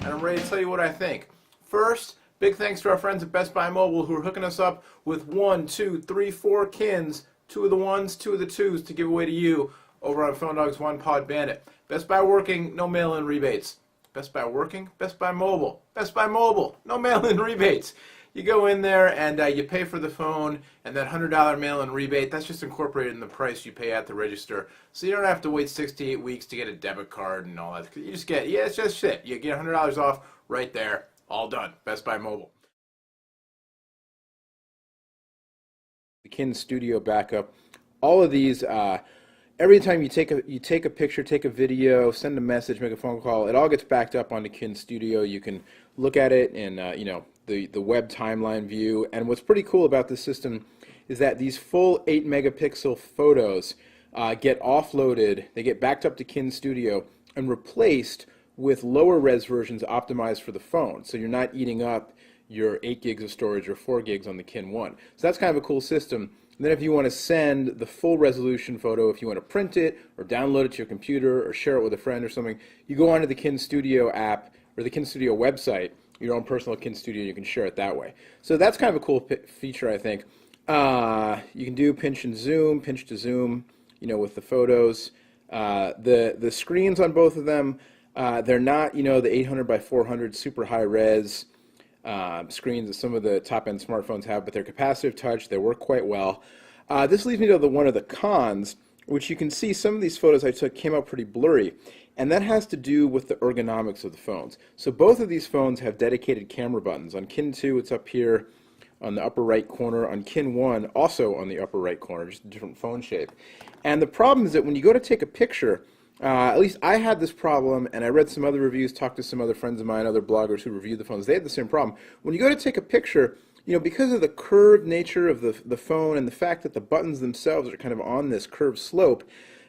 and I'm ready to tell you what I think. First, big thanks to our friends at Best Buy Mobile who are hooking us up with 1, 2, 3, 4 Kins, 2 of the 1s, 2 of the 2s to give away to you over on Phone Dog's One Pod Bandit. Best Buy working, no mail-in rebates. Best Buy working, Best Buy Mobile. Best Buy Mobile, no mail-in rebates. You go in there and you pay for the phone, and that $100 mail-in rebate, that's just incorporated in the price you pay at the register. So you don't have to wait 68 weeks to get a debit card and all that. You just get, yeah, it's just shit. You get $100 off right there. All done. Best Buy Mobile. The Kin Studio backup. All of these, every time you take a picture, take a video, send a message, make a phone call, it all gets backed up onto Kin Studio. You can look at it in the web timeline view. And what's pretty cool about this system is that these full 8 megapixel photos get offloaded, they get backed up to Kin Studio and replaced with lower res versions optimized for the phone. So you're not eating up your 8 gigs of storage or 4 gigs on the Kin 1. So that's kind of a cool system. And then if you want to send the full resolution photo, if you want to print it or download it to your computer or share it with a friend or something, you go onto the Kin Studio app or the Kin Studio website, your own personal Kin Studio, you can share it that way. So that's kind of a cool feature, I think. You can do pinch and zoom, pinch to zoom, with the photos. The screens on both of them, they're not, the 800 by 400 super high res screens that some of the top-end smartphones have, but they're capacitive touch. They work quite well. This leads me to one of the cons, which you can see some of these photos I took came out pretty blurry, and that has to do with the ergonomics of the phones. So both of these phones have dedicated camera buttons. On Kin 2, it's up here on the upper right corner. On Kin 1, also on the upper right corner, just a different phone shape. And the problem is that when you go to take a picture, at least I had this problem, and I read some other reviews, talked to some other friends of mine, other bloggers who reviewed the phones. They had the same problem. When you go to take a picture, because of the curved nature of the phone and the fact that the buttons themselves are kind of on this curved slope,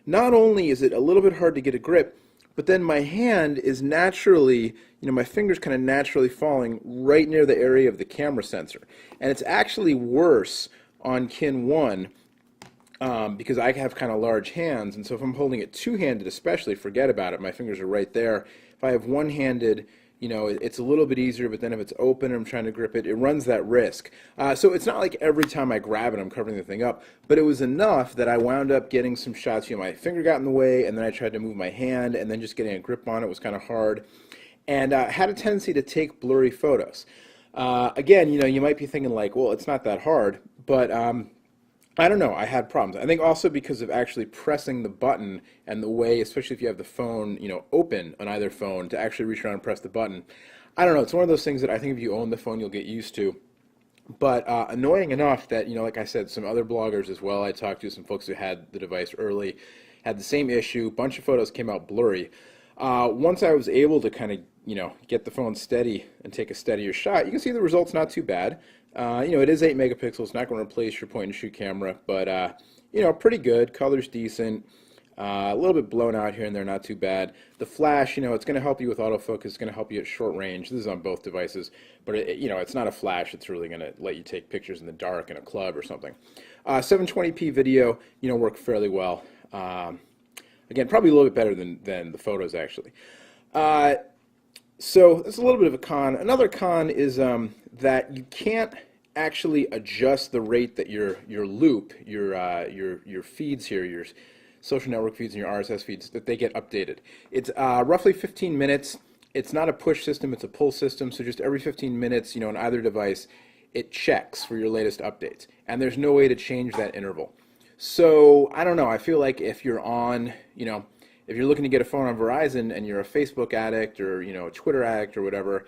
not only is it a little bit hard to get a grip, but then my hand is naturally, my finger's kind of naturally falling right near the area of the camera sensor. And it's actually worse on Kin 1 because I have kind of large hands, and so if I'm holding it two-handed especially, forget about it. My fingers are right there. If I have one-handed, it's a little bit easier, but then if it's open and I'm trying to grip it, it runs that risk. So it's not like every time I grab it I'm covering the thing up, but it was enough that I wound up getting some shots. My finger got in the way, and then I tried to move my hand, and then just getting a grip on it was kind of hard, and had a tendency to take blurry photos. Again, you might be thinking like, well, it's not that hard, but I don't know, I had problems. I think also because of actually pressing the button and the way, especially if you have the phone, open on either phone to actually reach around and press the button. I don't know, it's one of those things that I think if you own the phone, you'll get used to. But annoying enough that, like I said, some other bloggers as well I talked to, some folks who had the device early, had the same issue. A bunch of photos came out blurry. Once I was able to kind of, get the phone steady and take a steadier shot, you can see the results not too bad. It is 8 megapixels, it's not going to replace your point and shoot camera, but, pretty good. Color's decent. A little bit blown out here and there, not too bad. The flash, it's going to help you with autofocus, it's going to help you at short range. This is on both devices, but, it's not a flash. It's really going to let you take pictures in the dark in a club or something. 720p video, work fairly well. Again, probably a little bit better than the photos, actually. So that's a little bit of a con. Another con is that you can't actually adjust the rate that your loop, your feeds here, your social network feeds and your RSS feeds, that they get updated. It's roughly 15 minutes. It's not a push system, it's a pull system, so just every 15 minutes, on either device, it checks for your latest updates. And there's no way to change that interval. So, I don't know, I feel like if you're on, if you're looking to get a phone on Verizon and you're a Facebook addict or, a Twitter addict or whatever,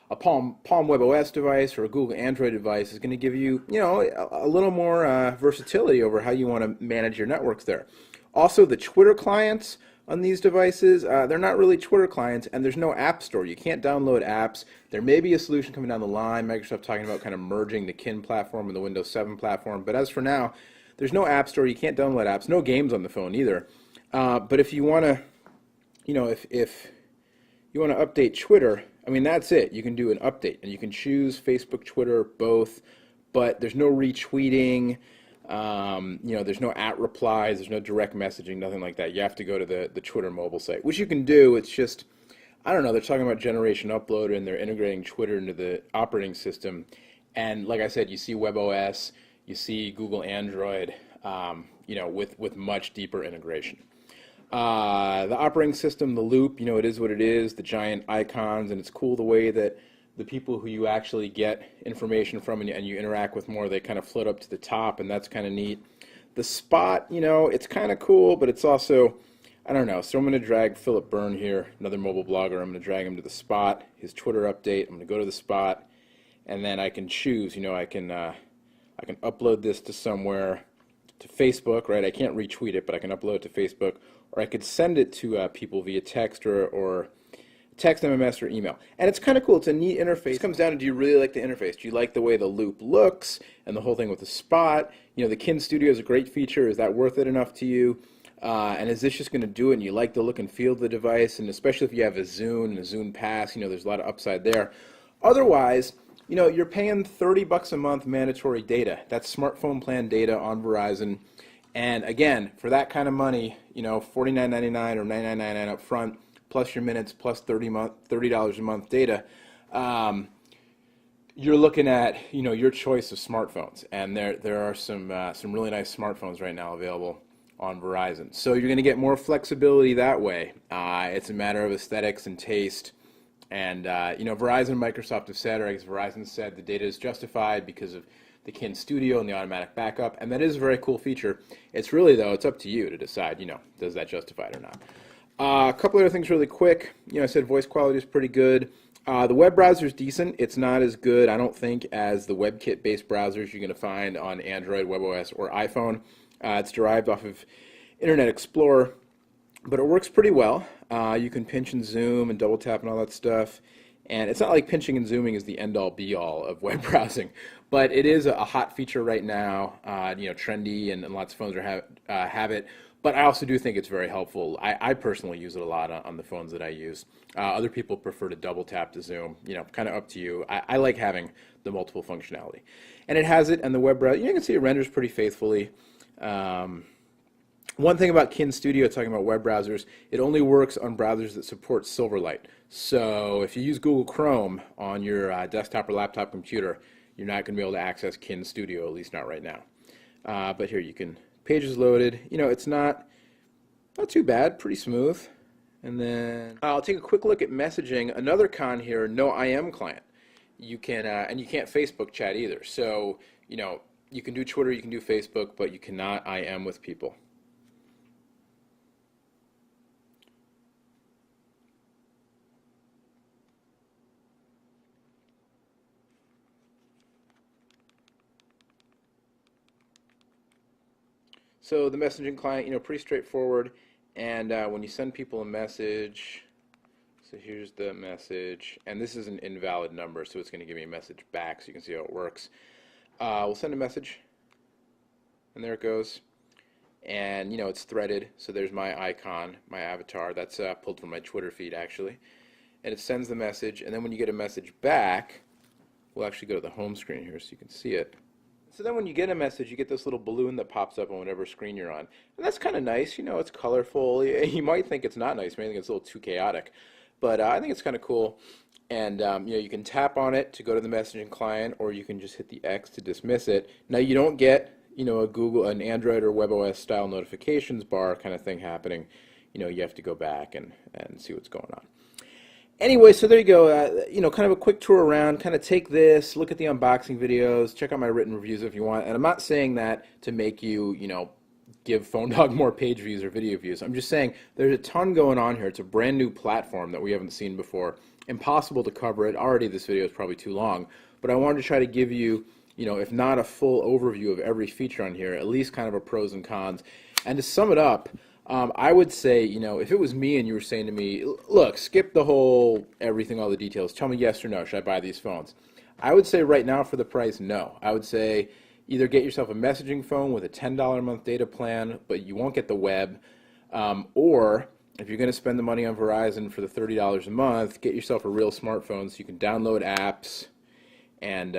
a Palm WebOS device or a Google Android device is going to give you, a little more versatility over how you want to manage your networks there. Also, the Twitter clients on these devices, they're not really Twitter clients, and there's no app store. You can't download apps. There may be a solution coming down the line. Microsoft talking about kind of merging the Kin platform and the Windows 7 platform, but as for now, there's no app store. You can't download apps. No games on the phone either. But if you want to, if you want to update Twitter, that's it. You can do an update, and you can choose Facebook, Twitter, both, but there's no retweeting. There's no at replies. There's no direct messaging, nothing like that. You have to go to the Twitter mobile site, which you can do. It's just, I don't know, they're talking about Generation Uploader and they're integrating Twitter into the operating system. And like I said, you see WebOS, you see Google Android, with much deeper integration. The operating system, the Loop, it is what it is, the giant icons, and it's cool the way that the people who you actually get information from and you interact with more, they kind of float up to the top, and that's kind of neat. The Spot, it's kind of cool, but it's also, I don't know. So I'm going to drag Philip Byrne here, another mobile blogger. I'm going to drag him to the Spot, his Twitter update. I'm going to go to the Spot, and then I can choose. I can upload this to somewhere, to Facebook, right? I can't retweet it, but I can upload it to Facebook, or I could send it to people via text or text, MMS, or email. And it's kind of cool. It's a neat interface. It comes down to, do you really like the interface? Do you like the way the Loop looks and the whole thing with the Spot? The Kin Studio is a great feature. Is that worth it enough to you? And is this just going to do it and you like the look and feel of the device? And especially if you have a Zune and a Zune Pass, there's a lot of upside there. Otherwise, you're paying $30 a month mandatory data. That's smartphone plan data on Verizon. And again, for that kind of money, $49.99 or $99.99 up front, plus your minutes, plus $30 a month data, you're looking at your choice of smartphones. And there are some really nice smartphones right now available on Verizon. So you're going to get more flexibility that way. It's a matter of aesthetics and taste. And Verizon and Microsoft have said, or I guess Verizon said, the data is justified because of the Kin Studio and the automatic backup, and that is a very cool feature. It's really, though, it's up to you to decide, does that justify it or not. A couple other things really quick. I said voice quality is pretty good. The web browser is decent. It's not as good, I don't think, as the WebKit-based browsers you're going to find on Android, WebOS, or iPhone. It's derived off of Internet Explorer, but it works pretty well. You can pinch and zoom and double tap and all that stuff. And it's not like pinching and zooming is the end-all be-all of web browsing, but it is a hot feature right now. Trendy, and lots of phones have it. But I also do think it's very helpful. I personally use it a lot on the phones that I use. Other people prefer to double tap to zoom. Kind of up to you. I like having the multiple functionality, and it has it. And the web browser, you can see it renders pretty faithfully. One thing about Kin Studio, talking about web browsers, it only works on browsers that support Silverlight. So if you use Google Chrome on your desktop or laptop computer, you're not going to be able to access Kin Studio, at least not right now. But here you can, pages loaded. It's not too bad, pretty smooth. And then I'll take a quick look at messaging. Another con here, no IM client. You can, and you can't Facebook chat either. So, you can do Twitter, you can do Facebook, but you cannot IM with people. So the messaging client, pretty straightforward. And when you send people a message, so here's the message, and this is an invalid number, so it's going to give me a message back, so you can see how it works. We'll send a message, and there it goes. And it's threaded, so there's my icon, my avatar. That's pulled from my Twitter feed, actually. And it sends the message, and then when you get a message back, we'll actually go to the home screen here so you can see it. So then when you get a message, you get this little balloon that pops up on whatever screen you're on. And that's kind of nice. It's colorful. You might think it's not nice. You might think it's a little too chaotic. But I think it's kind of cool. And you can tap on it to go to the messaging client, or you can just hit the X to dismiss it. Now you don't get an Android or WebOS style notifications bar kind of thing happening. You have to go back and see what's going on. Anyway, so there you go, kind of a quick tour around, kind of take this, look at the unboxing videos, check out my written reviews if you want, and I'm not saying that to make you, give PhoneDog more page views or video views. I'm just saying there's a ton going on here. It's a brand new platform that we haven't seen before. Impossible to cover it. Already this video is probably too long, but I wanted to try to give you, if not a full overview of every feature on here, at least kind of a pros and cons. And to sum it up, I would say, if it was me and you were saying to me, look, skip the whole everything, all the details, tell me yes or no, should I buy these phones? I would say right now for the price, no. I would say either get yourself a messaging phone with a $10 a month data plan, but you won't get the web, or if you're going to spend the money on Verizon for the $30 a month, get yourself a real smartphone so you can download apps and,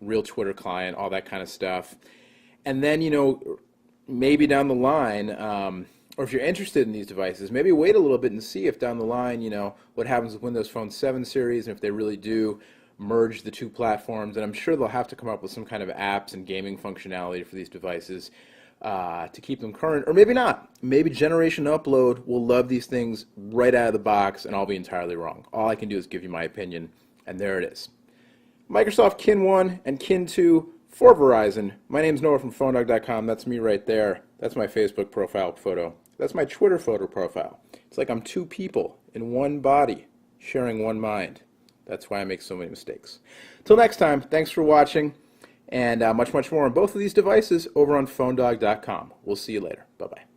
real Twitter client, all that kind of stuff. And then, maybe down the line, Or if you're interested in these devices, maybe wait a little bit and see if down the line, what happens with Windows Phone 7 series, and if they really do merge the two platforms. And I'm sure they'll have to come up with some kind of apps and gaming functionality for these devices to keep them current, or maybe not. Maybe Generation Upload will love these things right out of the box, and I'll be entirely wrong. All I can do is give you my opinion, and there it is. Microsoft Kin 1 and Kin 2 for Verizon. My name's Noah from PhoneDog.com. That's me right there. That's my Facebook profile photo. That's my Twitter photo profile. It's like I'm two people in one body sharing one mind. That's why I make so many mistakes. Till next time, thanks for watching, and much more on both of these devices over on PhoneDog.com. We'll see you later. Bye-bye.